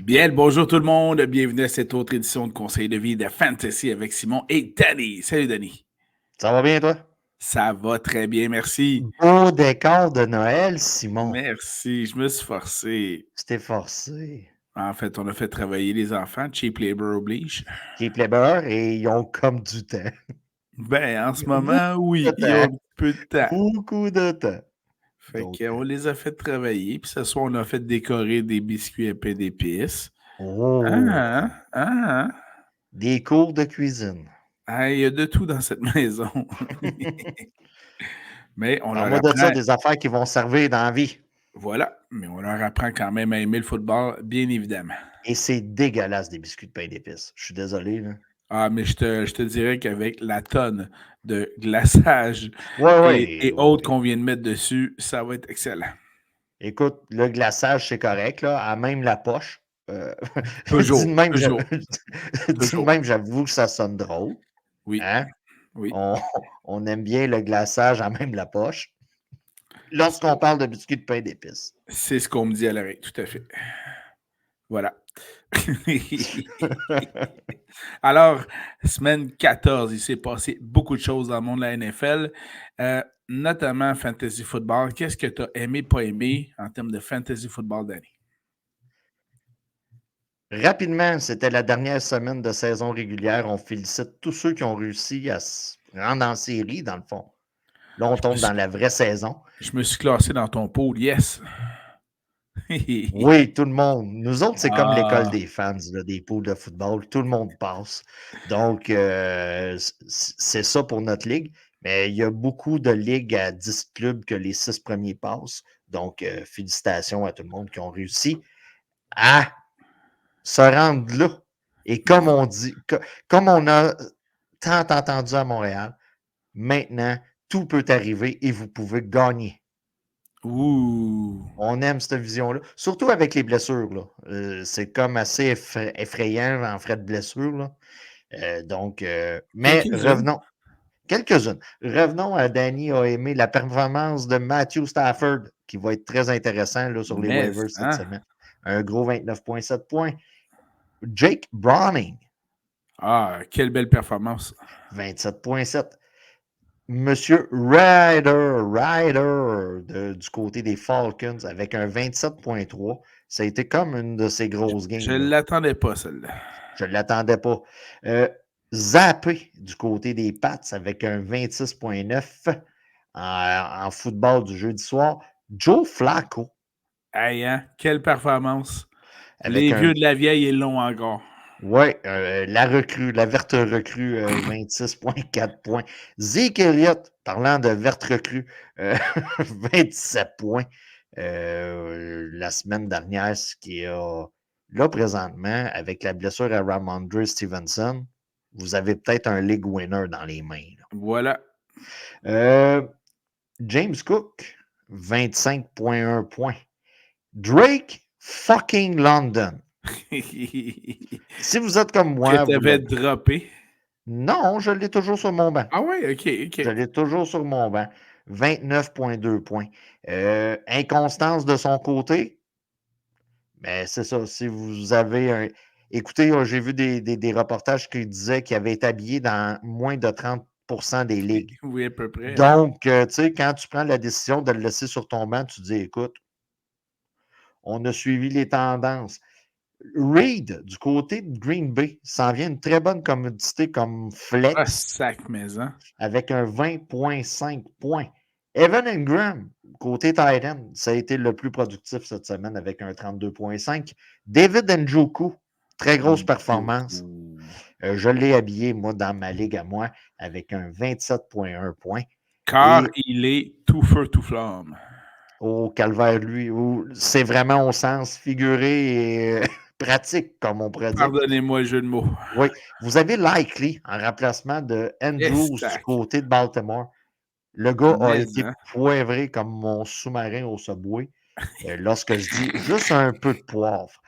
Bien, bonjour tout le monde. Bienvenue à cette autre édition de Conseil de vie de Fantasy avec Simon et Danny. Salut Danny. Ça va bien, toi? Ça va très bien, merci. Beau décor de Noël, Simon. Merci, je me suis forcé. C'était forcé. En fait, on a fait travailler les enfants. Cheap labor oblige. Keep Labor et ils ont comme du temps. Ben, en ce Beaucoup moment, de oui, ils ont temps. un petit peu de temps. Beaucoup de temps. Fait Donc, qu'on les a fait travailler. Puis ce soir, on a fait décorer des biscuits à pain d'épices. oh, Ah, ah, des cours de cuisine. ah. Il y a de tout dans cette maison. Mais on leur Parle-moi de ça, apprend. des affaires qui vont servir dans la vie. Voilà, mais on leur apprend quand même à aimer le football, bien évidemment. Et c'est dégueulasse, des biscuits de pain d'épices. Je suis désolé, là. Ah, mais je te dirais qu'avec la tonne de glaçage Ouais, et ouais, autres ouais. qu'on vient de mettre dessus, ça va être excellent. Écoute, le glaçage, c'est correct, là, à même la poche. Dit de Toujours, même, toujours, dit de toujours. même, j'avoue que ça sonne drôle. Oui, Hein? oui. On, on aime bien le glaçage à même la poche lorsqu'on parle de biscuits de pain d'épices. C'est ce qu'on me dit à l'oreille, tout à fait. Voilà. Alors, semaine 14, il s'est passé beaucoup de choses dans le monde de la NFL, notamment fantasy football. Qu'est-ce que tu as aimé, pas aimé en termes de fantasy football d'année? Rapidement, c'était la dernière semaine de saison régulière. On félicite tous ceux qui ont réussi à se rendre en série, dans le fond. Là, on Je me tombe suis, dans la vraie saison. je me suis classé dans ton pool, yes. Oui, tout le monde. Nous autres, c'est comme l'école Ah, des fans, là, des poules de football. Tout le monde passe. Donc, c'est ça pour notre ligue. Mais il y a beaucoup de ligues à 10 clubs que les 6 premiers passent. Donc, félicitations à tout le monde qui ont réussi à se rendre là. Et comme on dit, comme on a tant entendu à Montréal, maintenant, tout peut arriver et vous pouvez gagner. ouh. On aime cette vision-là, surtout avec les blessures. Là. C'est comme assez effrayant en frais de blessure. Là. Mais Quelques-unes. revenons, quelques-unes. Revenons à Danny a aimé la performance de Matthew Stafford, qui va être très intéressant là, sur les Mais, waivers cette hein? semaine. Un gros 29,7 points. Jake Browning, Ah, quelle belle performance. 27,7. Monsieur Ryder du côté des Falcons avec un 27,3. Ça a été comme une de ces grosses Je games. ne Là. l'attendais pas, celle-là. Je ne l'attendais pas. Zappé du côté des Pats avec un 26,9 en football du jeudi soir. Joe Flacco Hey, hein? Quelle performance. avec Les vieux un. de la vieille, ils l'ont encore. Ouais, la recrue, la verte recrue, 26,4 points. Zeke Elliott, parlant de verte recrue, euh, 27 points la semaine dernière, ce qui est là présentement, avec la blessure à Ramondre Stevenson, vous avez peut-être un league winner dans les mains. Voilà. Euh, James Cook, 25,1 points. Drake fucking London. Si vous êtes comme Que moi, tu vous avais l'avez. droppé. Non, je l'ai toujours sur mon banc. Ah ouais, OK, Je OK. l'ai toujours sur mon banc. 29,2 points. Inconstance de son côté, mais c'est ça. Si vous avez un. Écoutez, j'ai vu des reportages qui disaient qu'il avait été habillé dans moins de 30% des ligues. Oui, à peu près, hein. Donc, tu sais, quand tu prends la décision de le laisser sur ton banc, tu dis, écoute, on a suivi les tendances. Reed, du côté de Green Bay, s'en vient une très bonne commodité comme Ah, flex sac maison. avec un 20,5 points. Evan Ingram, côté Titan, ça a été le plus productif cette semaine avec un 32,5. David Njoku, très grosse performance. Je l'ai habillé, moi, dans ma ligue à moi, avec un 27,1 points. Car Et il est tout feu, tout flamme. au calvaire, lui, c'est vraiment au sens figuré et pratique, comme on pourrait dire. Pardonnez-moi le jeu de mots. Oui, vous avez Likely en remplacement de Yes, Andrews du sac. côté de Baltimore. Le gars a Mais, été hein. poivré comme mon sous-marin au Subway. Lorsque je dis juste un peu de poivre,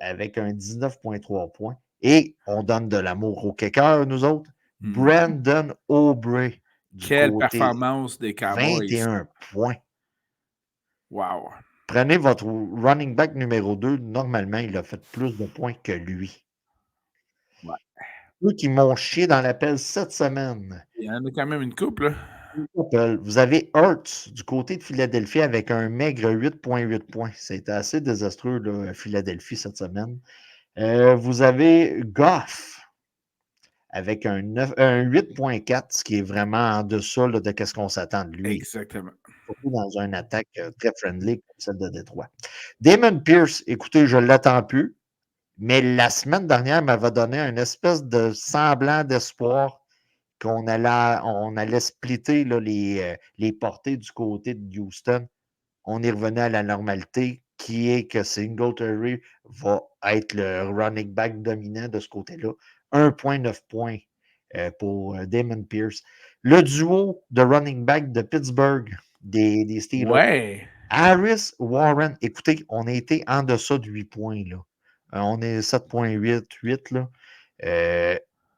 avec un 19,3 points. Et on donne de l'amour au kicker, nous autres. Mhm. Brandon Aubrey du Quelle côté performance des Cowboys. 21 points. Wow. Prenez votre running back numéro 2. Normalement, il a fait plus de points que lui. Ouais. Ceux qui m'ont chié dans l'appel cette semaine. Il y en a quand même une couple, là. Vous avez Hurts du côté de Philadelphie avec un maigre 8,8 points. C'était assez désastreux, là, à Philadelphie cette semaine. Vous avez Goff avec un 8,4, ce qui est vraiment en deçà là, de ce qu'on s'attend de lui. Exactement. Surtout dans une attaque très friendly comme celle de Détroit. Damon Pierce, écoutez, je ne l'attends plus, mais la semaine dernière m'avait donné une espèce de semblant d'espoir qu'on allait splitter là, les portées du côté de Houston. On est revenu à la normalité, qui est que Singletary va être le running back dominant de ce côté-là. 1,9 points pour Damon Pierce. Le duo de running back de Pittsburgh, des Steelers, Ouais. Harris Warren, écoutez, on a été en deçà de 8 points. Là. On est 7,8, 8 là. Euh,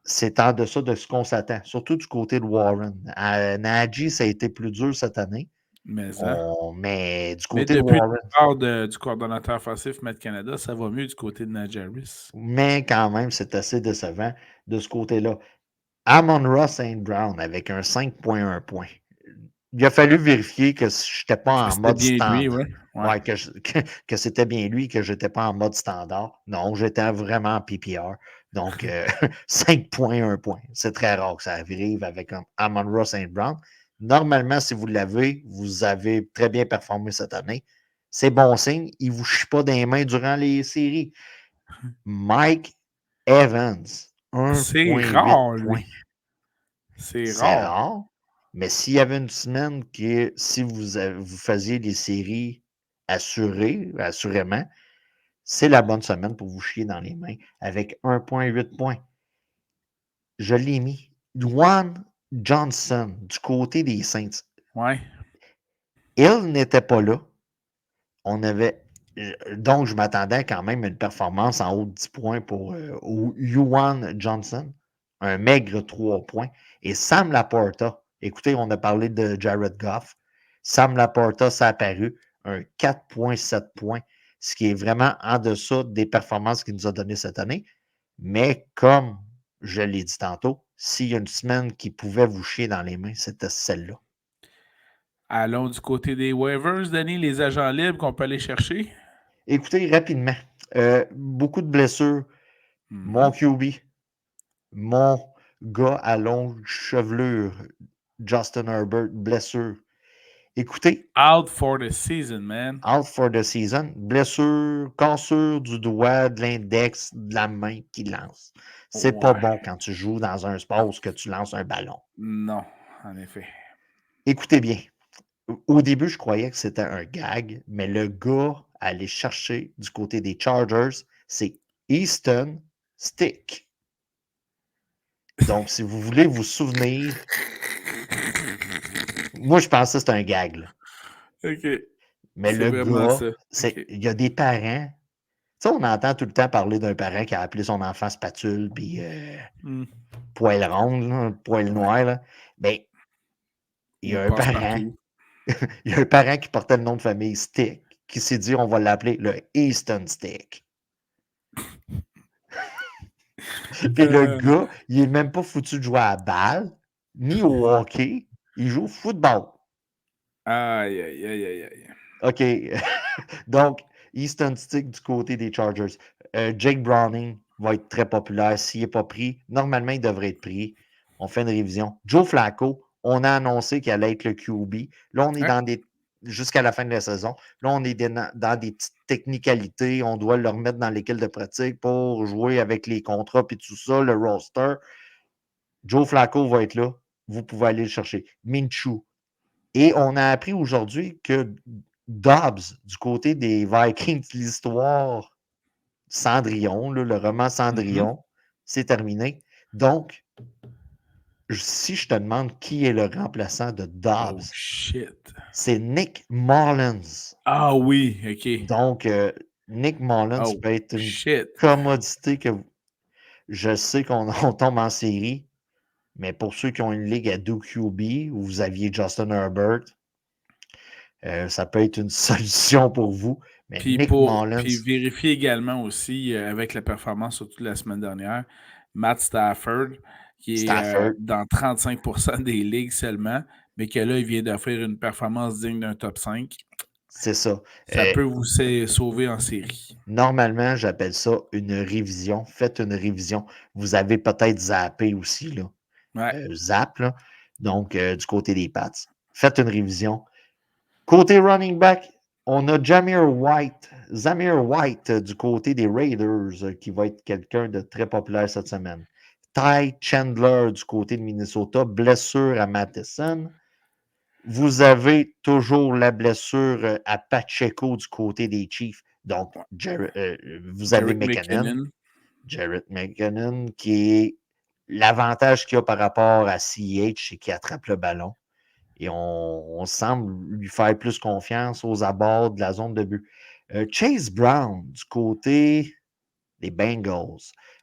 c'est en deçà de ce qu'on s'attend, surtout du côté de Warren. Najee, ça a été plus dur cette année. Mais, hein. Mais du Mais côté de depuis le Warren, départ du coordonnateur offensif Matt Canada, ça va mieux du côté de Najaris. mais quand même, c'est assez décevant de ce côté-là. Amon-Ra St. Brown avec un 5,1 points. Il a fallu vérifier que je n'étais pas Que en c'était mode bien lui, standard. ouais. Ouais. Ouais, que c'était bien lui, que je n'étais pas en mode standard. Non, j'étais vraiment en PPR. Donc, 5,1 points. C'est très rare que ça arrive avec un Amon-Ra St. Brown. Normalement, si vous l'avez, vous avez très bien performé cette année. C'est bon signe. Il ne vous chie pas des mains durant les séries. Mike Evans, C'est 1,8 rare, points. lui. C'est C'est rare. rare, mais s'il y avait une semaine que si vous faisiez les séries assurément, c'est la bonne semaine pour vous chier dans les mains avec 1,8 points. Je l'ai mis. Juan Johnson du côté des Saints. Ouais. Il n'était pas là. On avait. Donc, je m'attendais quand même à une performance en haut de 10 points pour Juan Johnson. Un maigre 3 points. Et Sam Laporta, écoutez, on a parlé de Jared Goff. Sam Laporta, ça a apparu un 4,7 points, ce qui est vraiment en deçà des performances qu'il nous a données cette année. Mais comme je l'ai dit tantôt, s'il y a une semaine qui pouvait vous chier dans les mains, c'était celle-là. Allons du côté des waivers, Denis, les agents libres qu'on peut aller chercher. Écoutez, rapidement, beaucoup de blessures. Mon Mhm. QB, mon gars à longue chevelure, Justin Herbert, blessure. Écoutez, Out for the season, man. out for the season, blessure, cassure du doigt, de l'index, de la main qui lance. C'est pas Ouais. bon quand tu joues dans un sport où que tu lances un ballon. Non, en effet. Écoutez bien, au début, je croyais que c'était un gag, mais le gars à aller chercher du côté des Chargers, c'est Easton Stick. Donc, si vous voulez vous souvenir, moi, je pensais que c'était un gag, là. OK. Mais C'est le vraiment gars, ça. OK. il y a des parents. Tu sais, on entend tout le temps parler d'un parent qui a appelé son enfant spatule, puis Hmm. poil ronde, là, poil Ouais. noir. Là. Ben, il y Il a un passe parent, partout. il y a un parent qui portait le nom de famille Stick, qui s'est dit on va l'appeler le Easton Stick. Puis le Euh, gars, il est même pas foutu de jouer à la balle, ni au hockey, il joue au football. aïe, aïe, aïe, aïe, aïe. OK. Donc, Easton Stick du côté des Chargers. Jake Browning va être très populaire. S'il n'est pas pris, normalement, il devrait être pris. On fait une révision. Joe Flacco, on a annoncé qu'il allait être le QB. Là, on est Ouais. dans des. Jusqu'à la fin de la saison. Là, on est dans des petites technicalités. On doit le remettre dans l'équipe de pratique pour jouer avec les contrats et tout ça, le roster. Joe Flacco va être là. Vous pouvez aller le chercher. Minshew. Et on a appris aujourd'hui que Dobbs, du côté des Vikings, l'histoire Cendrillon, là, le roman Mhm. Cendrillon, c'est terminé. Donc, si je te demande qui est le remplaçant de Oh, Dobbs, shit. c'est Nick Mullins. Ah oui, OK. Donc, Nick Mullins Oh, peut être une shit. commodité que je sais qu'on on tombe en série, mais pour ceux qui ont une ligue à 2 QB, où vous aviez Justin Herbert, Ça peut être une solution pour vous. Mais Nick Mullins, Puis vérifier également aussi, avec la performance, surtout la semaine dernière, Matt Stafford, qui est Stafford, dans 35% des ligues seulement, mais que là, il vient d'offrir une performance digne d'un top 5. c'est ça. Ça peut vous sauver en série. Normalement, j'appelle ça une révision. Faites une révision. Vous avez peut-être zappé aussi, là. Ouais. Zap, là. Donc, du côté des Pats. Faites une révision. Côté running back, on a Zamir White du côté des Raiders, qui va être quelqu'un de très populaire cette semaine. Ty Chandler du côté de Minnesota, blessure à Matheson. Vous avez toujours la blessure à Pacheco du côté des Chiefs. Donc, vous avez Jarrett McKinnon, McKinnon. Jarrett McKinnon, qui est l'avantage qu'il a par rapport à CH, c'est qu'il attrape le ballon. Et on semble lui faire plus confiance aux abords de la zone de but. Chase Brown, du côté des Bengals,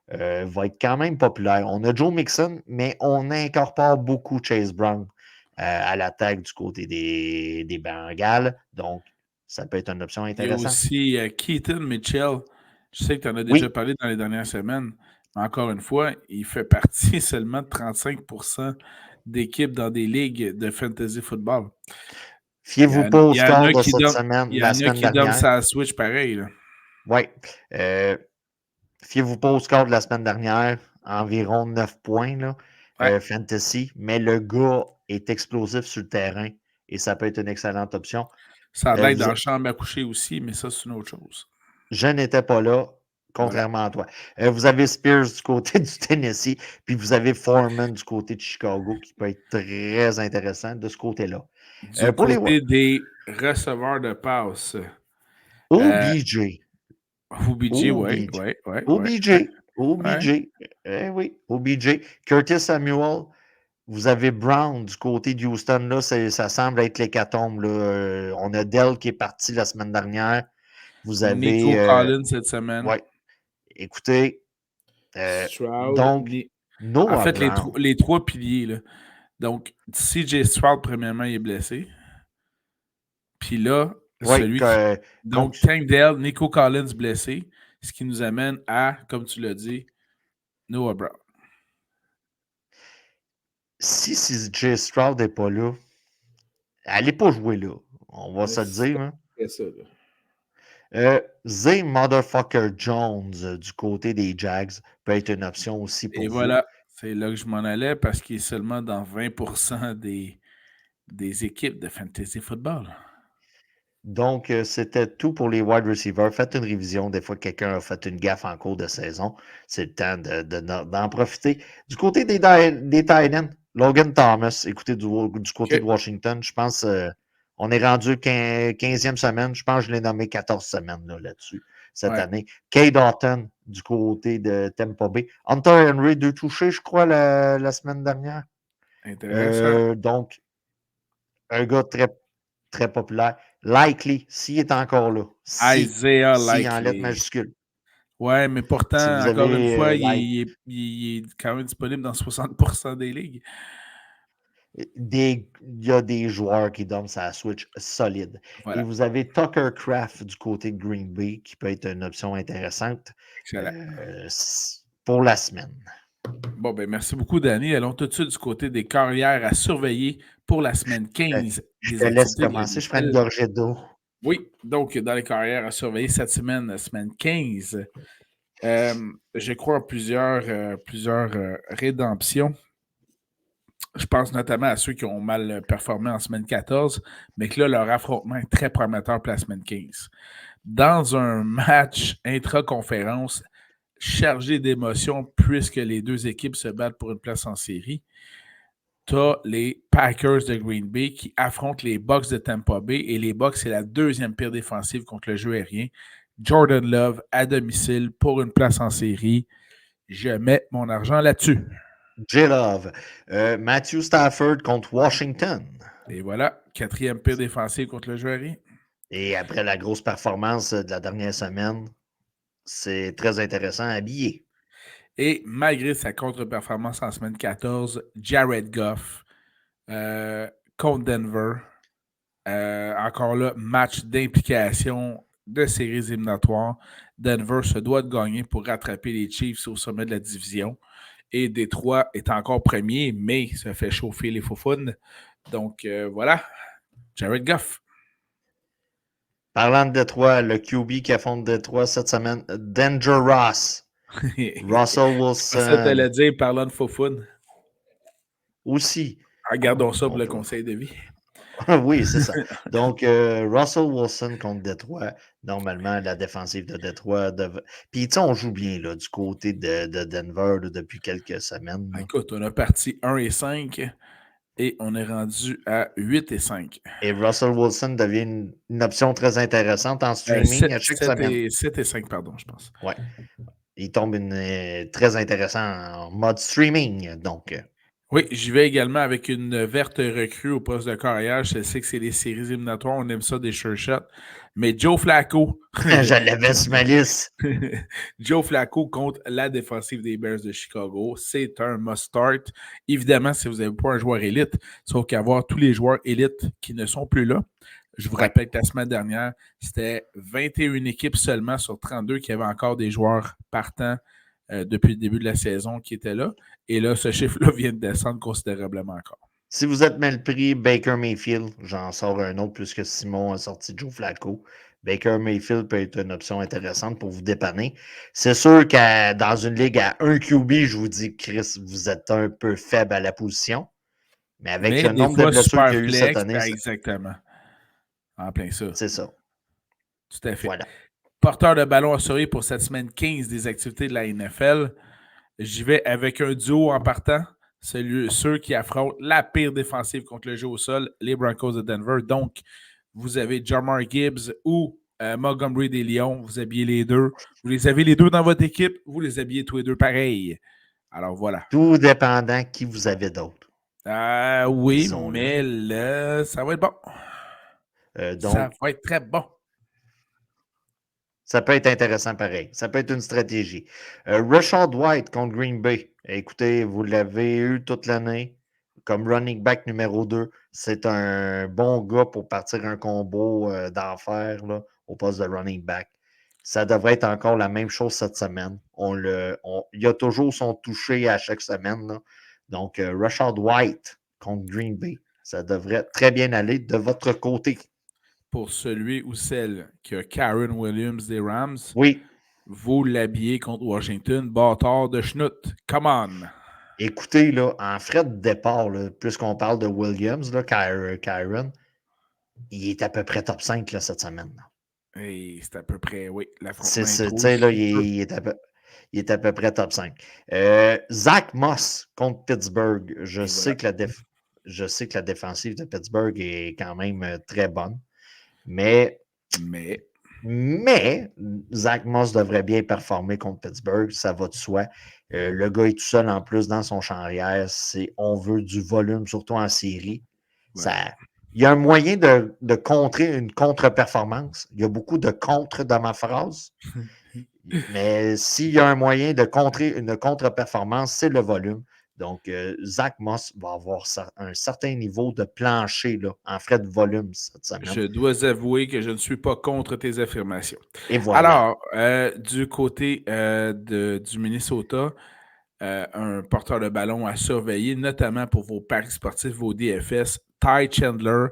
va être quand même populaire. On a Joe Mixon, mais on incorpore beaucoup Chase Brown à l'attaque du côté des Bengals. Donc, ça peut être une option Il y a intéressante. aussi Keaton Mitchell. Je sais que tu en as déjà Oui, parlé dans les dernières semaines, mais encore une fois, il fait partie seulement de 35% d'équipes dans des ligues de fantasy football. fiez-vous pas au Il y en score a de qui cette donnent, semaine, il y la en a semaine qui donnent dernière. sa switch pareil, là. Oui. Fiez-vous pas au score de la semaine dernière, environ 9 points, là, Ouais. fantasy, mais le gars est explosif sur le terrain et ça peut être une excellente option. Ça Euh, l'aide vous- dans la chambre à coucher aussi, mais ça, c'est une autre chose. je n'étais pas là, Voilà. contrairement à toi. Vous avez Spears du côté du Tennessee, puis vous avez Foreman du côté de Chicago, qui peut être très intéressant de ce côté-là. Du Pour les côté des receveurs de passe, OBJ, OBJ, ouais, OBJ, ouais, ouais, ouais, ouais, OBJ, ouais. OBJ, oui, OBJ, Curtis Samuel. Vous avez Brown du côté de Houston, là, ça semble être l'hécatombe. Là. On a Dell qui est parti la semaine dernière. Vous Nico avez, Collins cette semaine. ouais, écoutez, Stroud. donc, En Noah fait, Brown. les trois piliers, là. Donc, CJ Stroud, premièrement, il est blessé. Puis là, Oui, celui qui. donc, Donc, Tank Dell, Nico Collins blessé, ce qui nous amène à, comme tu l'as dit, Noah Brown. si CJ Stroud n'est pas là, elle n'est pas jouée là. On va se le dire. Hein. C'est ça, là. Zay Motherfucker Jones du côté des Jags peut être une option aussi Et pour vous. voilà, c'est là que je m'en allais parce qu'il est seulement dans 20% des équipes de fantasy football. Donc, c'était tout pour les wide receivers. Faites une révision. Des fois, quelqu'un a fait une gaffe en cours de saison. C'est le temps d'en profiter. Du côté des Titans, Logan Thomas, écoutez, du côté de OK. Washington, je pense on est rendu 15e semaine. Je pense que je l'ai nommé 14 semaines là-dessus cette Ouais, année. Kay Doughton, du côté de Tampa Bay. Hunter Henry, 2 touchés, je crois, la semaine dernière. intéressant. Donc, un gars très très populaire. Likely, s'il est encore là. Isaiah Si en lettres Likely. majuscules. Ouais, mais Si pourtant, vous encore une avez fois, il est quand même disponible dans 60% des ligues. il y a des joueurs qui donnent sa Switch solide. Et Voilà. vous avez Tucker Craft du côté de Green Bay qui peut être une option intéressante Excellent. pour la semaine. Bon, ben merci beaucoup, Danny. Allons tout de suite du côté des carrières à surveiller pour la semaine Euh, 15 Je des te laisse activités de commencer, je ferai une l'NFL. gorgée d'eau. Oui, donc dans les carrières à surveiller cette semaine, la semaine 15, je crois en plusieurs rédemptions. Je pense notamment à ceux qui ont mal performé en semaine 14, mais que là, leur affrontement est très prometteur pour la semaine 15. Dans un match intra-conférence chargé d'émotions, puisque les deux équipes se battent pour une place en série, tu as les Packers de Green Bay qui affrontent les Bucks de Tampa Bay, et les Bucks, c'est la deuxième pire défensive contre le jeu aérien. Jordan Love à domicile pour une place en série. Je mets mon argent là-dessus. J-Love. Matthew Stafford contre Washington. Et voilà, quatrième pire défensive contre le jeu aérien. Et après la grosse performance de la dernière semaine, c'est très intéressant à habiller. Et malgré sa contre-performance en semaine 14, Jared Goff contre Denver. Encore là, match d'implication de séries éliminatoires. Denver se doit de gagner pour rattraper les Chiefs au sommet de la division. Et Détroit est encore premier, mais ça fait chauffer les faufounes. Donc voilà, Jared Goff. Parlant de Détroit, le QB qui affronte Détroit cette semaine, Dangerous. Russell Ça, tu Wilson allais dire, parlant de faufounes. aussi. Regardons ça pour le conseil de vie. Oui, c'est ça. Donc, Russell Wilson contre Détroit. Normalement, la défensive de Détroit devrait. Puis, tu sais, on joue bien là, du côté de Denver là, depuis quelques semaines. Là. Écoute, on a parti 1 et 5 et on est rendu à 8 et 5. Et Russell Wilson devient une option très intéressante en streaming à chaque 7 semaine. et 7 et 5, pardon, je pense. Ouais. Il tombe très intéressant en mode streaming. Donc, Oui, j'y vais également avec une verte recrue au poste de carrière. Je sais que c'est les séries éliminatoires, on aime ça des sure shots. Mais Joe Flacco, je l'avais sur ma liste. Joe Flacco contre la défensive des Bears de Chicago, c'est un must-start. Évidemment, si vous n'avez pas un joueur élite, sauf qu'avoir tous les joueurs élites qui ne sont plus là. Je vous rappelle que la semaine dernière, c'était 21 équipes seulement sur 32 qui avaient encore des joueurs partants depuis le début de la saison qui étaient là. Et là, ce chiffre-là vient de descendre considérablement encore. Si vous êtes mal pris, Baker Mayfield, j'en sors un autre puisque Simon a sorti Joe Flacco. Baker Mayfield peut être une option intéressante pour vous dépanner. C'est sûr que dans une ligue à 1 QB, je vous dis, Chris, vous êtes un peu faible à la position. Mais avec Mais le des nombre de fois, blessures qu'il super y a eu cette flex, année, exactement. En plein ça. c'est ça. Tout à fait. Voilà. Porteur de ballon assuré pour cette semaine 15 des activités de la NFL. J'y vais avec un duo en partant. Ceux qui affrontent la pire défensive contre le jeu au sol, les Broncos de Denver. Donc, vous avez Jamar Gibbs ou Montgomery des Lions. Vous habillez les deux. Vous les avez les deux dans votre équipe. Vous les habillez tous les deux pareil. Alors voilà. Tout dépendant qui vous avez d'autre. Oui, Disons-le. mais là, ça va être bon. Ça Donc, va être très bon. ça peut être intéressant pareil. Ça peut être une stratégie. Rashad White contre Green Bay. Écoutez, vous l'avez eu toute l'année comme running back numéro 2. C'est un bon gars pour partir un combo d'enfer là, au poste de running back. Ça devrait être encore la même chose cette semaine. Il a toujours son toucher à chaque semaine. Là. Donc, Rashad White contre Green Bay. Ça devrait très bien aller de votre côté. Pour celui ou celle qui a Karen Williams des Rams, Oui. vous l'habillez contre Washington, bâtard de schnout. Come on! Écoutez, là, en frais de départ, là, puisqu'on parle de Williams, là, Kyron, il est à peu près top 5 là, cette semaine. Et c'est à peu près, oui, C'est, l'affrontement est tu trop sais, là, juteux. il est à peu près top 5. Zach Moss contre Pittsburgh. Et voilà. Je sais que la défensive de Pittsburgh est quand même très bonne. Mais Zach Moss devrait bien performer contre Pittsburgh, ça va de soi. Le gars est tout seul en plus dans son champ arrière. On veut du volume, surtout en série. Voilà. Il y a un moyen de contrer une contre-performance. Il y a beaucoup de contre dans ma phrase. Mais s'il y a un moyen de contrer une contre-performance, c'est le volume. Donc, Zach Moss va avoir un certain niveau de plancher là, en frais de volume cette semaine. Je dois avouer que je ne suis pas contre tes affirmations. Et voilà. Alors, du côté du Minnesota, un porteur de ballon à surveiller, notamment pour vos paris sportifs, vos DFS, Ty Chandler,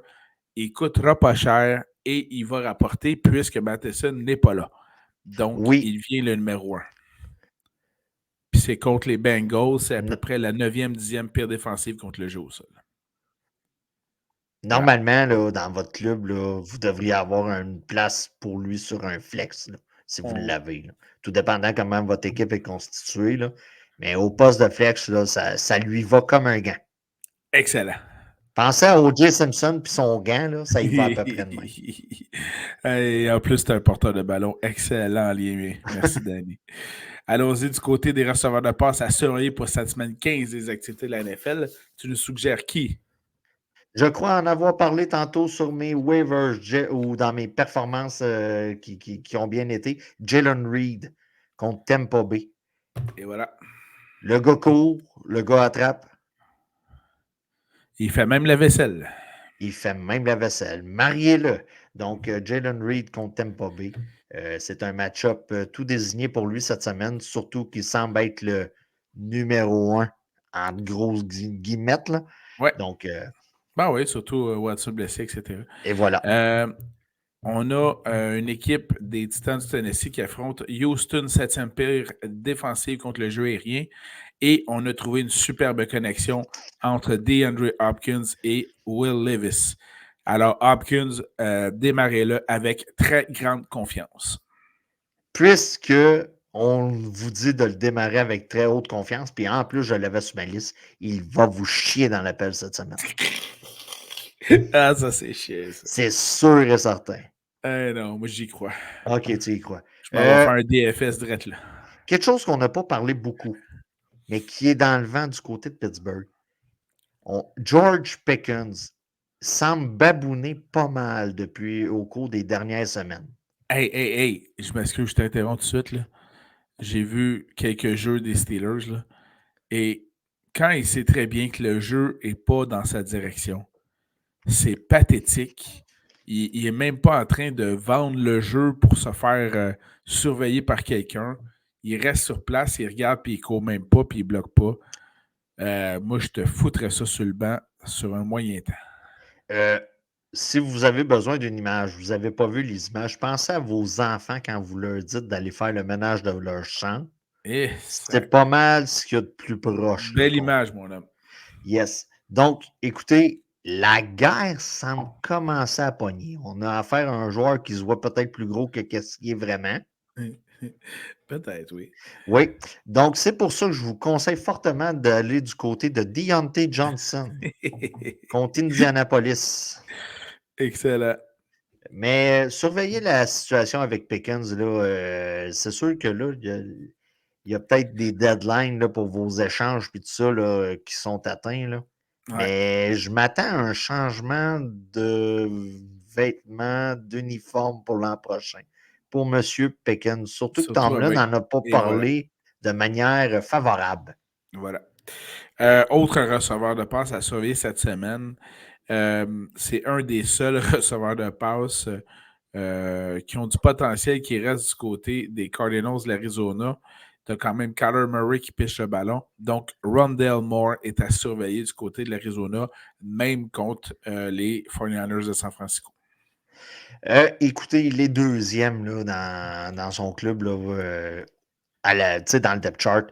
il coûtera pas cher et il va rapporter puisque Matheson n'est pas là. Donc, Oui. il vient le numéro 1. Puis c'est contre les Bengals, c'est à peu près la 9e, 10e pire défensive contre le jeu au sol. Normalement, là, dans votre club, là, vous devriez avoir une place pour lui sur un flex, là, si vous l'avez. Tout dépendant comment votre équipe est constituée. Là. Mais au poste de flex, là, ça lui va comme un gant. Excellent. Pensez à O.J. Simpson puis son gant, là, ça y va à peu près de même. Et en plus, c'est un porteur de ballon excellent en lien. Merci, Danny. Allons-y du côté des receveurs de passe à surveiller pour cette semaine 15 des activités de la NFL. Tu nous suggères qui? Je crois en avoir parlé tantôt sur mes waivers ou dans mes performances qui ont bien été. Jalen Reed contre Tampa Bay. Et voilà. Le gars court, le gars attrape. Il fait même la vaisselle. Il fait même la vaisselle. Mariez-le. Donc, Jalen Reed contre Tampa Bay. C'est un match-up tout désigné pour lui cette semaine, surtout qu'il semble être le numéro un en grosses guillemets. Là. Ouais. Donc, Ben oui, surtout Watson blessé, etc. et voilà. On a une équipe des Titans du Tennessee qui affronte Houston, 7e pire défensive contre le jeu aérien. Et on a trouvé une superbe connexion entre DeAndre Hopkins et Will Levis. Alors, Hopkins, démarrez-le avec très grande confiance. Puisque on vous dit de le démarrer avec très haute confiance, puis en plus, je l'avais sur ma liste, il va vous chier dans l'appel cette semaine. Ah, ça, c'est chiant, ça. C'est sûr et certain. Non, moi, j'y crois. OK, tu y crois. Je m'en vais faire un DFS direct là. Quelque chose qu'on n'a pas parlé beaucoup, mais qui est dans le vent du côté de Pittsburgh. George Pickens semble babouner pas mal depuis au cours des dernières semaines. Hey, je m'excuse, je t'interromps tout de suite, là. J'ai vu quelques jeux des Steelers, là, et quand il sait très bien que le jeu n'est pas dans sa direction, c'est pathétique. Il n'est même pas en train de vendre le jeu pour se faire surveiller par quelqu'un. Il reste sur place, il regarde, puis il ne court même pas, puis il ne bloque pas. Moi, je te foutrais ça sur le banc sur un moyen temps. Si vous avez besoin d'une image, vous n'avez pas vu les images, pensez à vos enfants quand vous leur dites d'aller faire le ménage de leur chambre. C'est pas mal ce qu'il y a de plus proche. Belle image, mon homme. Yes. Donc, écoutez, la guerre semble commencer à pogner. On a affaire à un joueur qui se voit peut-être plus gros que ce qu'il est vraiment. Peut-être, oui. Oui. Donc, c'est pour ça que je vous conseille fortement d'aller du côté de Deontay Johnson contre Indianapolis. Excellent. Mais surveillez la situation avec Pickens. C'est sûr que là, il y a peut-être des deadlines là, pour vos échanges et tout ça là, qui sont atteints. Là. Ouais. Mais je m'attends à un changement de vêtements, d'uniforme pour l'an prochain. Pour M. Pickens. Surtout que Tomlin n'en a pas parlé de manière favorable. Voilà. Autre receveur de passe à surveiller cette semaine, c'est un des seuls receveurs de passe qui ont du potentiel qui reste du côté des Cardinals de l'Arizona. Tu as quand même Kyler Murray qui piche le ballon. Donc, Rondale Moore est à surveiller du côté de l'Arizona, même contre les 49ers de San Francisco. Écoutez, il est deuxième là, dans son club là, dans le depth chart.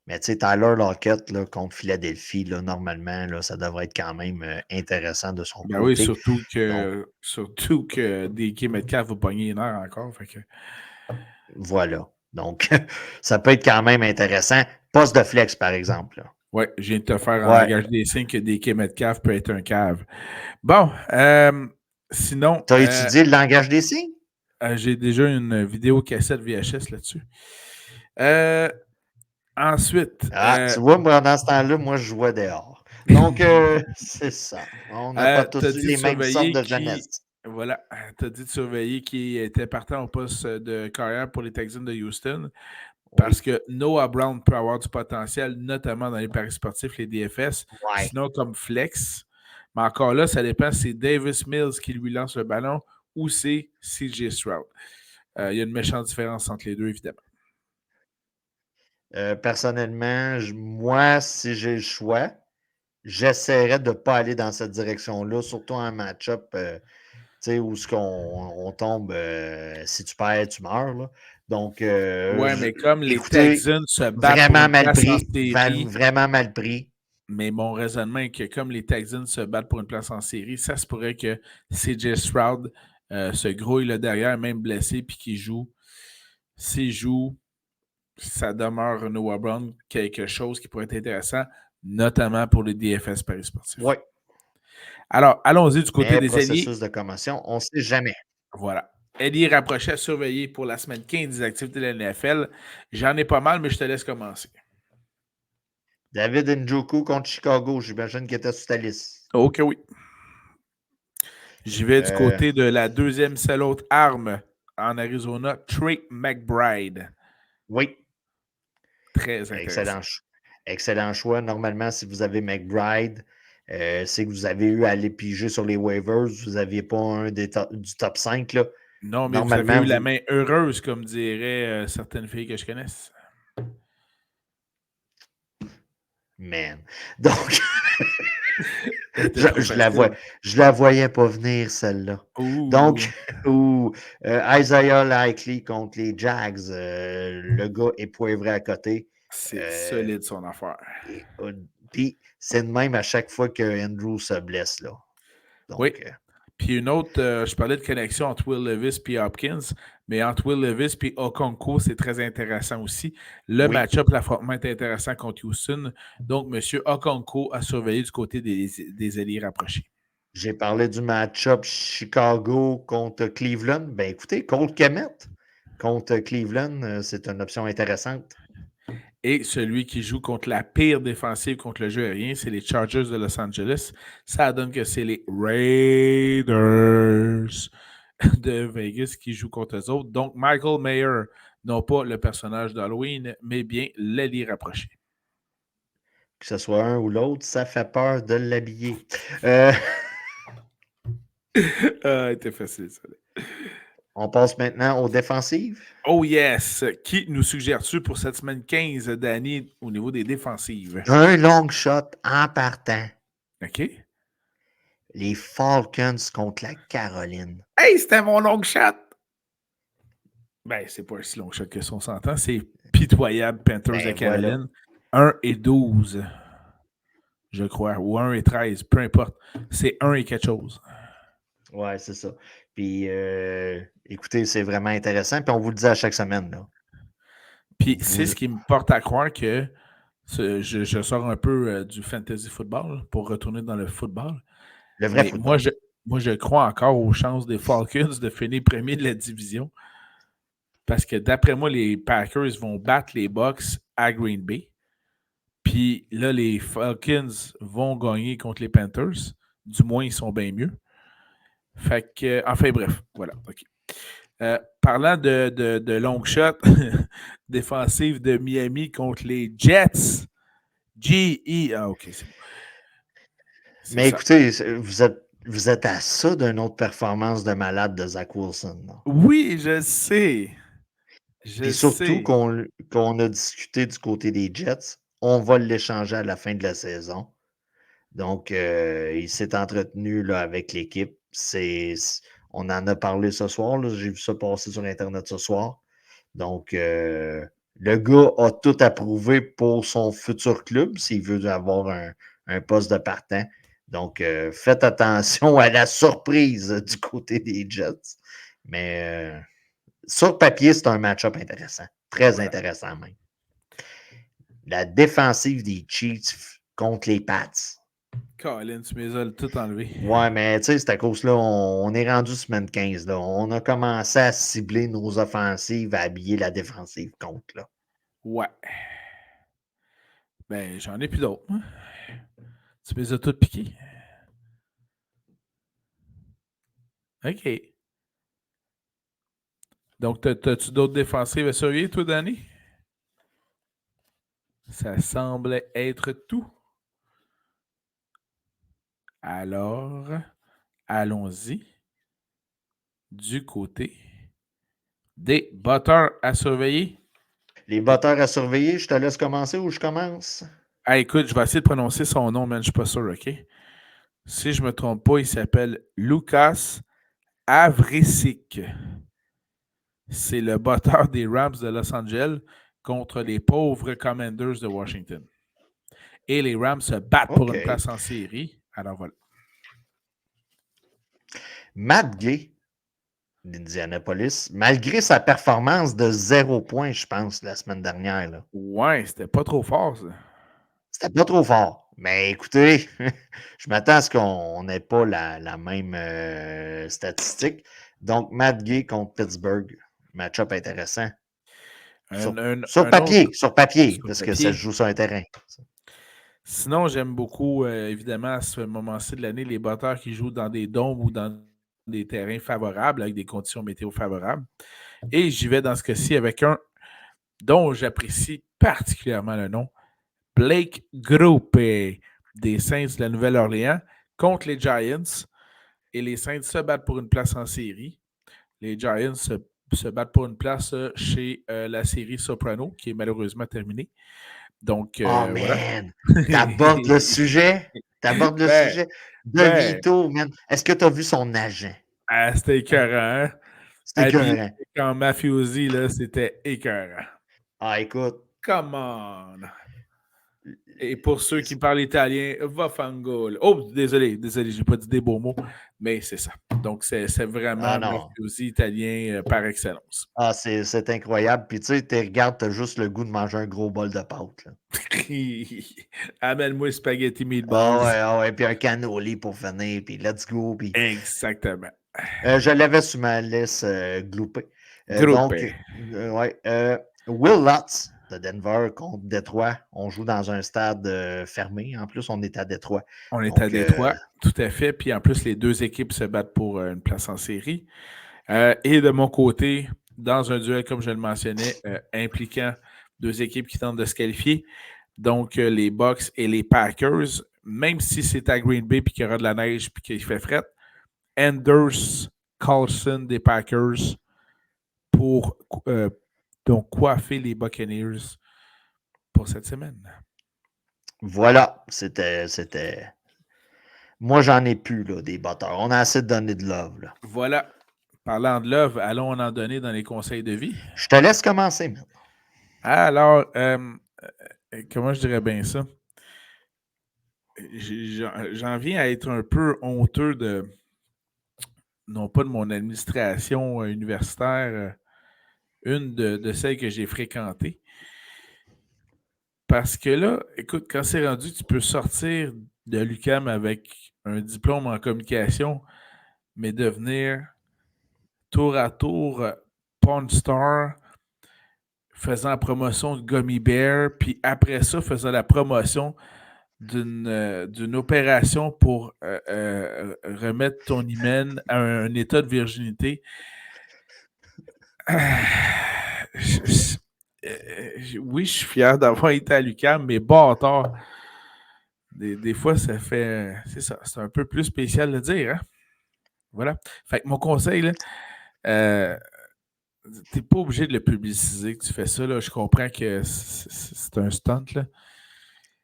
Mais Tyler Lockett là, contre Philadelphie, là, normalement, là, ça devrait être quand même intéressant de son côté. Oui, surtout que DK Metcalf va pogner une heure encore. Fait que... Voilà. Donc, ça peut être quand même intéressant. Poste de flex, par exemple. Oui, je viens de te faire en langage des signes que DK Metcalf peut être un cave. Bon, sinon... Tu as étudié le langage des signes? J'ai déjà une vidéo cassette VHS là-dessus. Ensuite... tu vois, moi, dans ce temps-là, moi, je jouais dehors. Donc, c'est ça. On n'a pas tous eu les mêmes sortes de jeunesse. Voilà. Tu as dit de surveiller qui était partant au poste de carrière pour les Texans de Houston. Parce que Noah Brown peut avoir du potentiel, notamment dans les paris sportifs, les DFS. Ouais. Sinon, comme flex. Mais encore là, ça dépend si c'est Davis Mills qui lui lance le ballon ou c'est CJ Stroud. Il y a une méchante différence entre les deux, évidemment. Personnellement, moi, si j'ai le choix, j'essaierais de ne pas aller dans cette direction-là, surtout en match-up où on tombe, si tu perds, tu meurs. Là. Donc, mais comme les écoutez, Texans se battent vraiment pour une mal place en pris, série, vraiment mal pris. Mais mon raisonnement est que comme les Texans se battent pour une place en série, ça se pourrait que CJ Stroud se grouille là derrière, même blessé, puis qu'il joue. S'il joue, ça demeure Noah Brown quelque chose qui pourrait être intéressant, notamment pour les DFS paris sportifs. Oui. Alors, allons-y du côté des processus alliés. De commotion, on ne sait jamais. Voilà. Alliés rapprochés à surveiller pour la semaine 15 des activités de la NFL. J'en ai pas mal, mais je te laisse commencer. David Njoku contre Chicago, j'imagine qu'il était sur ta liste. Ok, oui. J'y vais du côté de la deuxième seule autre arme en Arizona, Trey McBride. Oui. Très intéressant. Excellent choix. Normalement, si vous avez McBride, C'est que vous avez eu à aller piger sur les waivers, vous n'aviez pas un du top 5. Là. Non, mais vous avez Normalement, eu la main heureuse, comme diraient certaines filles que je connaisse. Man. Donc, Elle était trop facile. je la voyais pas venir, celle-là. Donc, Ouh, Isaiah Likely contre les Jags, le gars est poivré à côté. c'est Euh, solide son affaire. Puis, c'est de même à chaque fois que Andrew se blesse. Là. Oui. Donc, Puis une autre, je parlais de connexion entre Will Levis et Hopkins, mais entre Will Levis et Okonkwo, c'est très intéressant aussi. Le oui, match-up, l'affrontement est intéressant contre Houston. Donc, M. Okonkwo a surveillé du côté des alliés rapprochés. j'ai parlé du match-up Chicago contre Cleveland. Ben écoutez, Cole Kemet contre Cleveland, c'est une option intéressante. Et celui qui joue contre la pire défensive contre le jeu aérien, c'est les Chargers de Los Angeles. Ça donne que c'est les Raiders de Vegas qui jouent contre eux autres. Donc, Michael Mayer, non pas le personnage d'Halloween, mais bien l'allié rapproché. Que ce soit un ou l'autre, ça fait peur de l'habiller. C'était facile, ça. On passe maintenant aux défensives. Oh yes! Qui nous suggères-tu pour cette semaine 15, Danny, au niveau des défensives? Un long shot en partant. OK? Les Falcons contre la Caroline. Hey, c'était mon long shot! Ben, c'est pas un si long shot que ça, on s'entend. C'est pitoyable, Panthers de Ben voilà. Caroline. 1-12, je crois, ou 1-13, peu importe. C'est 1 et quelque chose. Ouais, c'est ça. Puis, écoutez, c'est vraiment intéressant. Puis, on vous le dit à chaque semaine. Là. Puis c'est Vous, ce qui me porte à croire que je sors un peu du fantasy football là, pour retourner dans le football. le vrai Mais football. moi, je crois encore aux chances des Falcons de finir premier de la division. Parce que d'après moi, les Packers vont battre les Bucks à Green Bay. Puis là, les Falcons vont gagner contre les Panthers. Du moins, ils sont bien mieux. Fait que, enfin bref, voilà. OK. Parlant de long shot défensive de Miami contre les Jets. G-E. Ah, OK, c'est bon. C'est Mais ça. écoutez, vous êtes à ça d'une autre performance de malade de Zach Wilson. Là. Oui, je sais. Puis Je surtout sais. qu'on a discuté du côté des Jets, on va l'échanger à la fin de la saison. Donc, il s'est entretenu là, avec l'équipe. On en a parlé ce soir. J'ai vu ça passer sur Internet ce soir. Donc, le gars a tout approuvé pour son futur club s'il veut avoir un poste de partant. Donc, faites attention à la surprise du côté des Jets. Mais sur papier, c'est un match-up intéressant. Très Voilà. intéressant même. La défensive des Chiefs contre les Pats. Colin, tu m'as tout enlevé. Ouais, mais tu sais, c'est à cause-là, on est rendu semaine 15. Là. On a commencé à cibler nos offensives, à habiller la défensive contre. Là. Ouais. Ben, j'en ai plus d'autres. Hein. Tu m'as toutes piquées. OK. Donc, t'as-tu d'autres défensives à surveiller, toi, Danny? Ça semble être tout. Alors, allons-y du côté des batteurs à surveiller. Les batteurs à surveiller, je te laisse commencer ou je commence? Ah, écoute, je vais essayer de prononcer son nom, mais je suis pas sûr, OK? Si je me trompe pas, il s'appelle Lucas Avricic. C'est le batteur des Rams de Los Angeles contre les pauvres Commanders de Washington. Et les Rams se battent pour OK. une place en série. Alors voilà. Matt Gay d'Indianapolis, malgré sa performance de 0 points, je pense, la semaine dernière. Là. Ouais, c'était pas trop fort, ça. C'était pas trop fort. Mais écoutez, je m'attends à ce qu'on n'ait pas la même statistique. Donc, Matt Gay contre Pittsburgh, match-up intéressant. Sur Un autre papier, sur parce que ça se papier. joue sur un terrain. Sinon, j'aime beaucoup, évidemment, à ce moment-ci de l'année, les batteurs qui jouent dans des dômes ou dans des terrains favorables, avec des conditions météo favorables. Et j'y vais dans ce cas-ci avec un dont j'apprécie particulièrement le nom, Blake Grupe des Saints de la Nouvelle-Orléans contre les Giants. Et les Saints se battent pour une place en série. Les Giants se battent pour une place chez la série Soprano, qui est malheureusement terminée. Donc, Oh voilà. man! T'abordes le sujet? T'abordes le ben, sujet? De ben, Vito, man. Est-ce que t'as vu son agent? c'était écœurant. Hein? C'était Habillé écœurant. comme mafiosi, là, c'était écœurant. Ah, écoute. Come on! Et pour ceux qui parlent italien, vaffanculo. Oh, désolé, j'ai pas dit des beaux mots, mais c'est ça. Donc, c'est Ah vraiment non. mafiosi italien par excellence. Ah, c'est incroyable. Puis tu sais, tu regardes, t'as juste le goût de manger un gros bol de pâtes. Là. Amène-moi spaghetti meatballs. Ah ouais. Puis un cannoli pour finir. Puis let's go. Puis Exactement. je l'avais sur ma liste gloupée. Donc, Groupé. ouais. Will Lutz de Denver contre Détroit. On joue dans un stade fermé. En plus, on est à Détroit. On est à Donc, Détroit, tout à fait. Puis en plus, les deux équipes se battent pour une place en série. Et de mon côté, dans un duel, comme je le mentionnais, impliquant deux équipes qui tentent de se qualifier, donc les Bucks et les Packers, même si c'est à Green Bay puis qu'il y aura de la neige puis qu'il fait fret, Anders Carlson des Packers pour donc coiffer les Buccaneers pour cette semaine. voilà. C'était. Moi, j'en ai plus, là, des batteurs. On a assez de donner de love, là. Voilà. Parlant de love, allons en donner dans les conseils de vie. Je te laisse commencer maintenant. Alors, comment je dirais bien ça? J'en viens à être un peu honteux de, non pas de mon administration universitaire, une de celles que j'ai fréquentées. Parce que là, écoute, quand c'est rendu, tu peux sortir de l'UQAM avec un diplôme en communication, mais devenir tour à tour porn star, faisant la promotion de Gummy Bear, puis après ça, faisant la promotion d'une opération pour remettre ton hymen à un état de virginité. Oui, je suis fier d'avoir été à l'UQAM, mais bâtard, des fois, ça fait. C'est ça, c'est un peu plus spécial de dire. Hein? Voilà. Fait que mon conseil, là, t'es pas obligé de le publiciser que tu fais ça. Là. Je comprends que c'est un stunt. Là.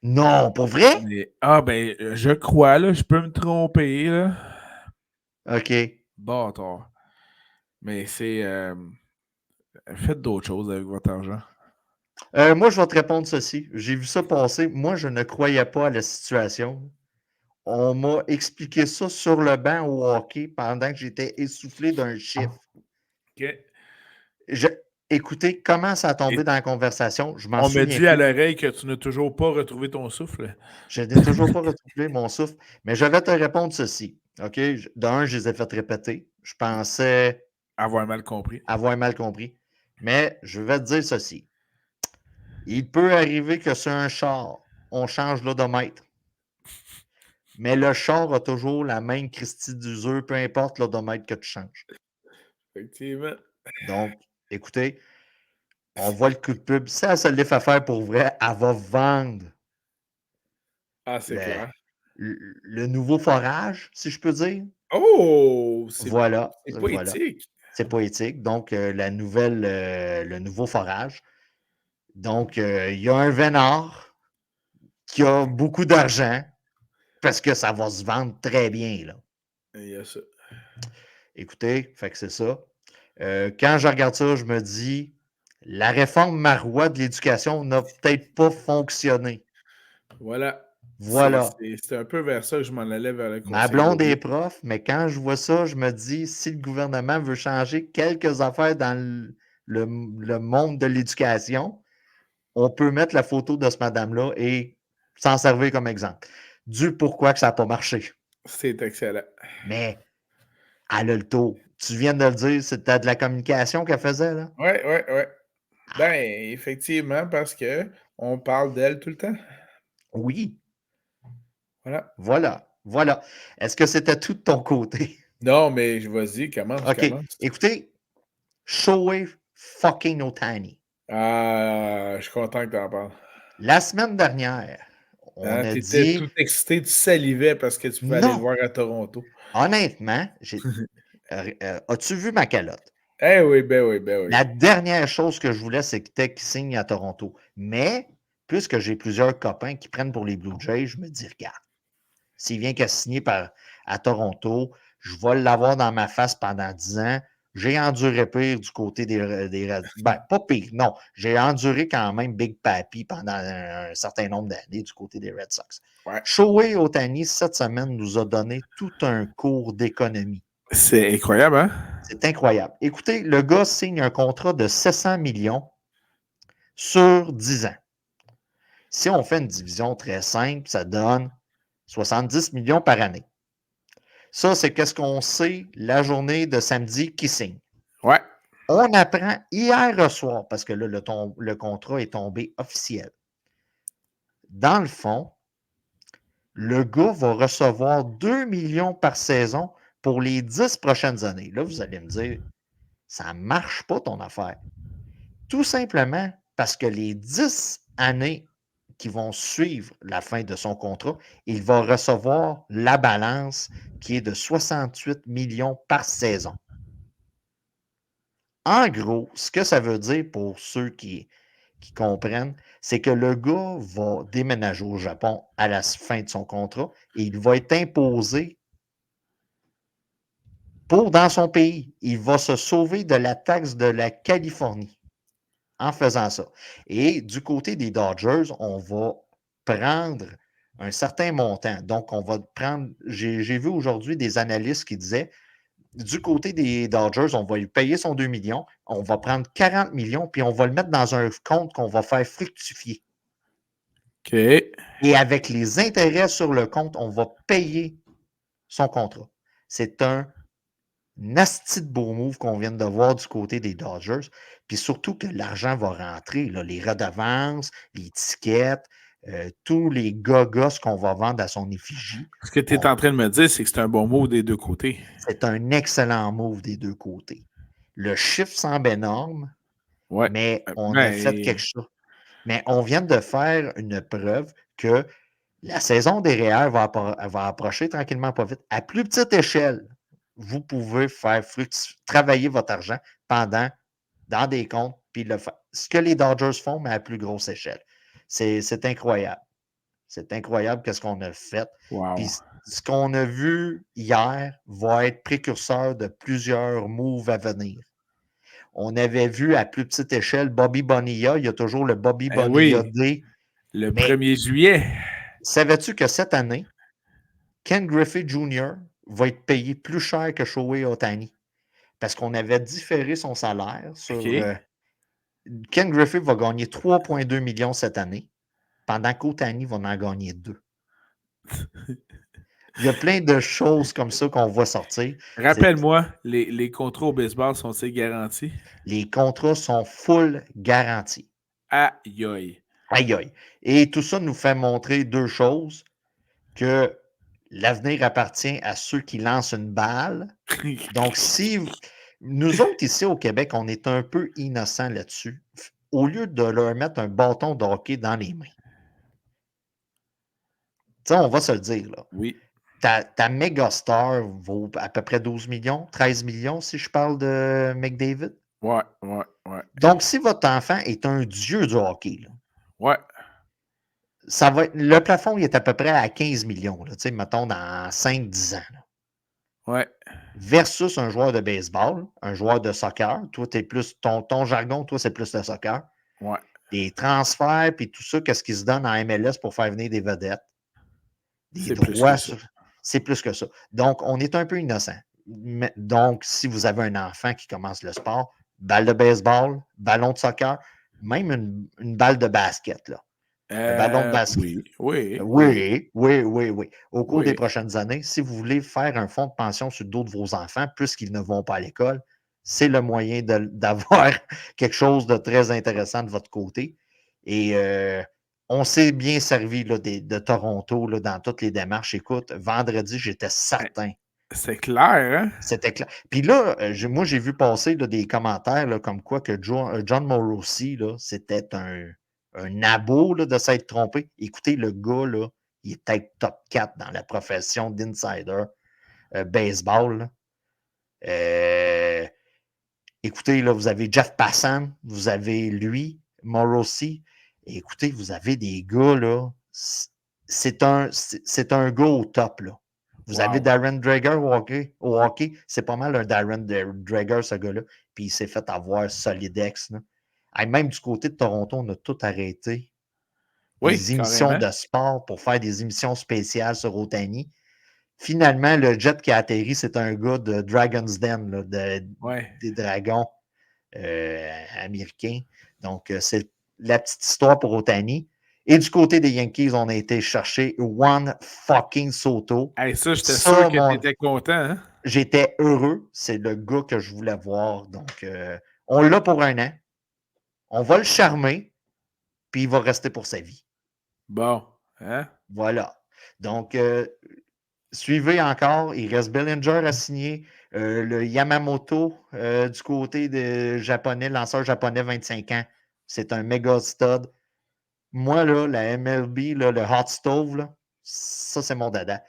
Non, pour vrai? Mais, ben, je crois, là, je peux me tromper. Là. OK. Bâtard. Mais c'est. Faites d'autres choses avec votre argent. Moi, je vais te répondre ceci. J'ai vu ça passer. Moi, je ne croyais pas à la situation. On m'a expliqué ça sur le banc au hockey pendant que j'étais essoufflé d'un chiffre. OK. Je... Écoutez, comment ça a tombé Et dans la conversation? Je m'en on me souviens dit à plus. l'oreille que tu n'as toujours pas retrouvé ton souffle. Je n'ai toujours pas retrouvé mon souffle. Mais je vais te répondre ceci. OK? D'un, je les ai fait répéter. Je pensais Avoir mal compris. avoir mal compris. Mais je vais te dire ceci. Il peut arriver que sur un char, on change l'odomètre. Mais le char a toujours la même Christie d'usure, peu importe l'odomètre que tu changes. Effectivement. Donc, écoutez, on voit le coup de pub. Si elle se l'est fait faire pour vrai, elle va vendre Ah, c'est le, clair. le nouveau forage, si je peux dire. Oh! Voilà, C'est voilà. poétique. C'est poétique. Donc, le nouveau forage. Donc, il y a un vénard qui a beaucoup d'argent parce que ça va se vendre très bien, là. Il y a ça. Écoutez, fait que c'est ça. Quand je regarde ça, je me dis, la réforme Marois de l'éducation n'a peut-être pas fonctionné. Voilà. Voilà. C'est un peu vers ça que je m'en allais vers le Ma conseil de blonde est vie. prof, mais quand je vois ça, je me dis, si le gouvernement veut changer quelques affaires dans le monde de l'éducation, on peut mettre la photo de cette madame-là et s'en servir comme exemple. Du pourquoi que ça n'a pas marché. C'est excellent. Mais elle a le taux. Tu viens de le dire, c'était de la communication qu'elle faisait, là? Oui, oui, oui. Ben, effectivement, parce que on parle d'elle tout le temps. Oui, Voilà. voilà, voilà. Est-ce que c'était tout de ton côté? Non, mais vas-y, commence, OK. commence. Écoutez, Shohei fucking Otani. Ah, je suis content que tu en parles. La semaine dernière, On a Tu étais dit, tout excité, tu salivais parce que tu pouvais aller le non, voir à Toronto. honnêtement, as-tu vu ma calotte? Eh oui, ben oui, ben oui. La dernière chose que je voulais, c'était qu'il signe à Toronto. Mais, puisque j'ai plusieurs copains qui prennent pour les Blue Jays, je me dis, regarde, s'il vient qu'à signer à Toronto, je vais l'avoir dans ma face pendant 10 ans. J'ai enduré pire du côté ben, pas pire, non. J'ai enduré quand même Big Papi pendant un certain nombre d'années du côté des Red Sox. Ouais. Shohei Ohtani, cette semaine, nous a donné tout un cours d'économie. C'est incroyable, hein? C'est incroyable. Écoutez, le gars signe un contrat de 700 millions sur 10 ans. Si on fait une division très simple, ça donne 70 millions par année. Ça, c'est qu'est-ce qu'on sait la journée de samedi qui signe. Ouais. On apprend hier soir, parce que là, le contrat est tombé officiel. Dans le fond, le gars va recevoir 2 millions par saison pour les 10 prochaines années. Là, vous allez me dire, ça ne marche pas ton affaire. Tout simplement parce que les 10 années qui vont suivre la fin de son contrat, il va recevoir la balance qui est de 68 millions par saison. En gros, ce que ça veut dire pour ceux qui comprennent, c'est que le gars va déménager au Japon à la fin de son contrat et il va être imposé dans son pays. Il va se sauver de la taxe de la Californie en faisant ça. Et du côté des Dodgers, on va prendre un certain montant. Donc, on va prendre, j'ai vu aujourd'hui des analystes qui disaient, du côté des Dodgers, on va lui payer son 2 millions, on va prendre 40 millions, puis on va le mettre dans un compte qu'on va faire fructifier. OK. Et avec les intérêts sur le compte, on va payer son contrat. C'est un nasty de beau move qu'on vient de voir du côté des Dodgers. Puis surtout que l'argent va rentrer, là, les redevances, les tickets, tous les gogos qu'on va vendre à son effigie. Ce que tu es en train de me dire, c'est que c'est un bon mot des deux côtés. C'est un excellent move des deux côtés. Le chiffre semble énorme, Ouais. mais on a fait Ben, quelque chose. Mais on vient de faire une preuve que la saison des REER va approcher tranquillement pas vite. À plus petite échelle, vous pouvez faire travailler votre argent dans des comptes, puis ce que les Dodgers font, mais à plus grosse échelle. C'est incroyable. C'est incroyable qu'est-ce qu'on a fait. wow. Puis ce qu'on a vu hier va être précurseur de plusieurs moves à venir. On avait vu à plus petite échelle Bobby Bonilla. Il y a toujours le Bobby Eh Bonilla oui, D. le Mais 1er juillet. savais-tu que cette année, Ken Griffey Jr. va être payé plus cher que Shohei Ohtani? Parce qu'on avait différé son salaire sur. OK. Ken Griffey va gagner 3,2 millions cette année, pendant qu'Ohtani va en gagner 2. Il y a plein de choses comme ça qu'on va sortir. Rappelle-moi, les contrats au baseball sont-ils garantis? Les contrats sont full garantis. Aïe aïe. Aïe aïe. Et tout ça nous fait montrer deux choses, que l'avenir appartient à ceux qui lancent une balle. Donc, si nous autres ici au Québec, on est un peu innocents là-dessus, au lieu de leur mettre un bâton de hockey dans les mains. Tu sais, on va se le dire, là. Oui. Ta méga star vaut à peu près 12 millions, 13 millions si je parle de McDavid. Ouais, ouais, ouais. Donc, si votre enfant est un dieu du hockey, là, Ouais. le plafond il est à peu près à 15 millions, là, mettons dans 5-10 ans. Là. Ouais. Versus un joueur de baseball, un joueur de soccer. Toi, tu es plus ton jargon, toi, c'est plus le soccer. Ouais. Des transferts, puis tout ça, qu'est-ce qui se donne en MLS pour faire venir des vedettes, des C'est plus que droits, ça. c'est plus que ça. Donc, on est un peu innocent. Donc, si vous avez un enfant qui commence le sport, balle de baseball, ballon de soccer, même une balle de basket, là. Un ballon de basket. Oui, oui, oui, Oui, oui, oui, oui. Au cours des oui. prochaines années, si vous voulez faire un fonds de pension sur le dos de vos enfants, puisqu'ils ne vont pas à l'école, c'est le moyen d'avoir quelque chose de très intéressant de votre côté. Et on s'est bien servi là, de Toronto là, dans toutes les démarches. Écoute, vendredi, j'étais certain. C'est clair, hein? C'était clair. Puis là, moi, j'ai vu passer là, des commentaires là, comme quoi que John Morosi, là, c'était un un abo là, de s'être trompé. Écoutez, le gars, là, il est peut-être top 4 dans la profession d'insider baseball. Là. Écoutez, là, vous avez Jeff Passan, vous avez lui, Morosi. Écoutez, vous avez des gars, là. C'est un gars au top, là. Vous avez Wow. Darren Dreger au hockey. C'est pas mal un Darren Dreger, ce gars-là. Puis il s'est fait avoir Solidex. Là. Et même du côté de Toronto, on a tout arrêté. Oui, Les émissions carrément. de sport pour faire des émissions spéciales sur Otani. Finalement, le jet qui a atterri, c'est un gars de Dragon's Den, là, Ouais. des dragons américains. Donc, c'est la petite histoire pour Otani. Et du côté des Yankees, on a été chercher Juan fucking Soto. Hey, ça, j'étais sûr Ça, que tu étais content. Hein? j'étais heureux. C'est le gars que je voulais voir. Donc, on l'a pour un an. On va le charmer, puis il va rester pour sa vie. Bon. Hein? Voilà. Donc, suivez encore. Il reste Bellinger à signer. Le Yamamoto du côté de japonais, lanceur japonais, 25 ans. C'est un méga stud. Moi, là, la MLB, là, le hot stove, là, ça, c'est mon dada.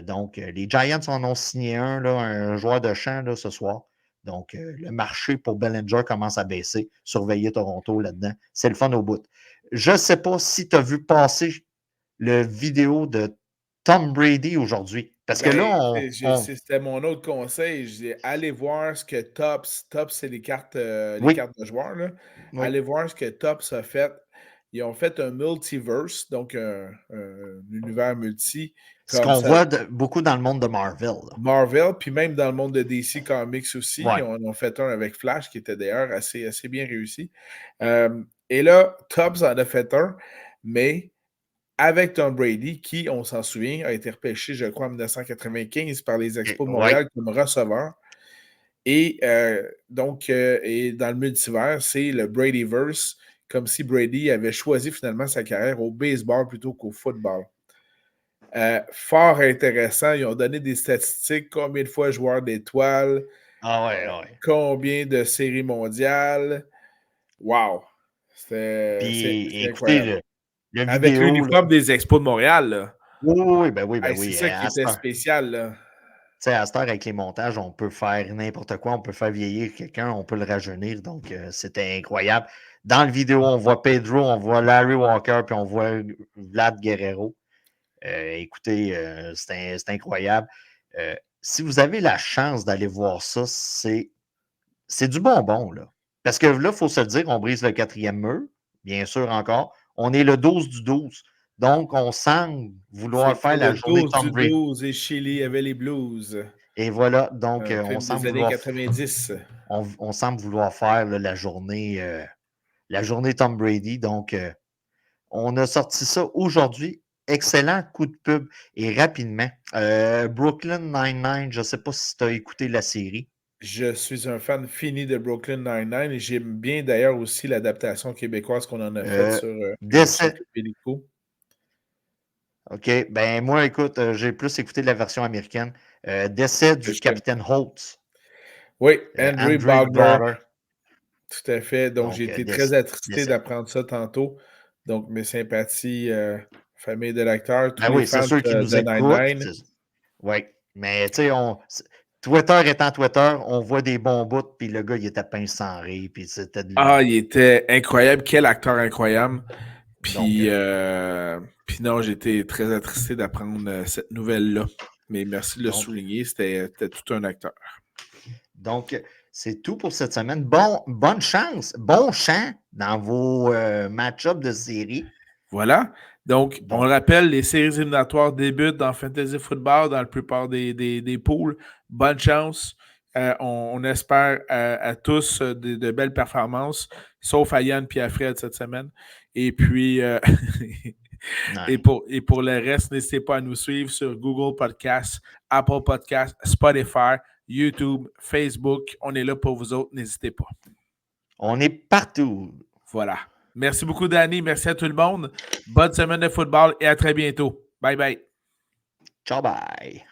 Donc, les Giants en ont signé un joueur de champ là, ce soir. Donc, le marché pour Bellinger commence à baisser. Surveillez Toronto là-dedans. C'est le fun au bout. Je ne sais pas si tu as vu passer le vidéo de Tom Brady aujourd'hui. Parce que là, Ben, c'était mon autre conseil. Allez voir ce que Tops, c'est les Oui, cartes de joueurs, là. oui. Allez voir ce que Tops a fait. Ils ont fait un multiverse, donc un univers multi, Ce comme qu'on ça. voit beaucoup dans le monde de Marvel. Là. Marvel, puis même dans le monde de DC Comics aussi. Ouais. Ils en ont fait un avec Flash, qui était d'ailleurs assez bien réussi. Et là, Tubbs en a fait un, mais avec Tom Brady, qui, on s'en souvient, a été repêché, je crois, en 1995 par les Expos de Ouais. Montréal comme receveur. Et et dans le multivers, c'est le Bradyverse, comme si Brady avait choisi finalement sa carrière au baseball plutôt qu'au football. Fort intéressant. Ils ont donné des statistiques, combien de fois joueur d'étoiles, Ah ouais. combien de séries mondiales. Wow! C'est Puis écoutez, incroyable. le Avec vidéo, là. l'uniforme des Expos de Montréal, là. Ben Hey, c'est oui. ça qui était spécial, là. À cette heure, avec les montages, on peut faire n'importe quoi. On peut faire vieillir quelqu'un, on peut le rajeunir. Donc, c'était incroyable. Dans le vidéo, on voit Pedro, on voit Larry Walker, puis on voit Vlad Guerrero. Écoutez, c'est incroyable. Si vous avez la chance d'aller voir ça, c'est du bonbon, là. Parce que là, il faut se le dire, on brise le 4e mur, bien sûr encore. On est le 12 du 12. Donc, on semble vouloir C'était faire la le journée 12 Tom du Brady. 12 et Chili avait les Blues. Et voilà, donc Un film des années 90. on semble vouloir faire là, la journée Tom Brady. Donc, on a sorti ça aujourd'hui. Excellent coup de pub et rapidement. Brooklyn Nine-Nine, je ne sais pas si tu as écouté la série. Je suis un fan fini de Brooklyn Nine-Nine et j'aime bien d'ailleurs aussi l'adaptation québécoise qu'on en a faite sur Décès. Pélico. OK. Ben moi, écoute, j'ai plus écouté la version américaine. Décès Que du j'aime. capitaine Holtz, Oui, Andrew Andrew Bogner, Brodeur. tout à fait. Donc, j'ai Donc, été très attristé décès. d'apprendre ça tantôt. Donc, mes sympathies, famille de l'acteur, tous Ben les oui, c'est fans ceux qui nous de écoutent. Nine-Nine. Oui. Mais tu sais, Twitter étant Twitter, on voit des bons bouts, puis le gars, il était pince sans rire, puis c'était de Ah, l'humour. il était incroyable. Quel acteur incroyable. Donc, Puis non, j'étais très attristé d'apprendre cette nouvelle-là. Mais merci de le donc, souligner, c'était tout un acteur. donc, c'est tout pour cette semaine. Bonne chance, bon chant dans vos match-ups de série. Voilà. Donc, on Donc, rappelle, les séries éliminatoires débutent dans Fantasy Football, dans la plupart des pools. Bonne chance. On espère à tous de belles performances, sauf à Yann et à Fred cette semaine. Et puis, et pour le reste, n'hésitez pas à nous suivre sur Google Podcasts, Apple Podcasts, Spotify, YouTube, Facebook. On est là pour vous autres. N'hésitez pas. on est partout. Voilà. Merci beaucoup, Danny. Merci à tout le monde. Bonne semaine de football et à très bientôt. Bye bye. Ciao, bye.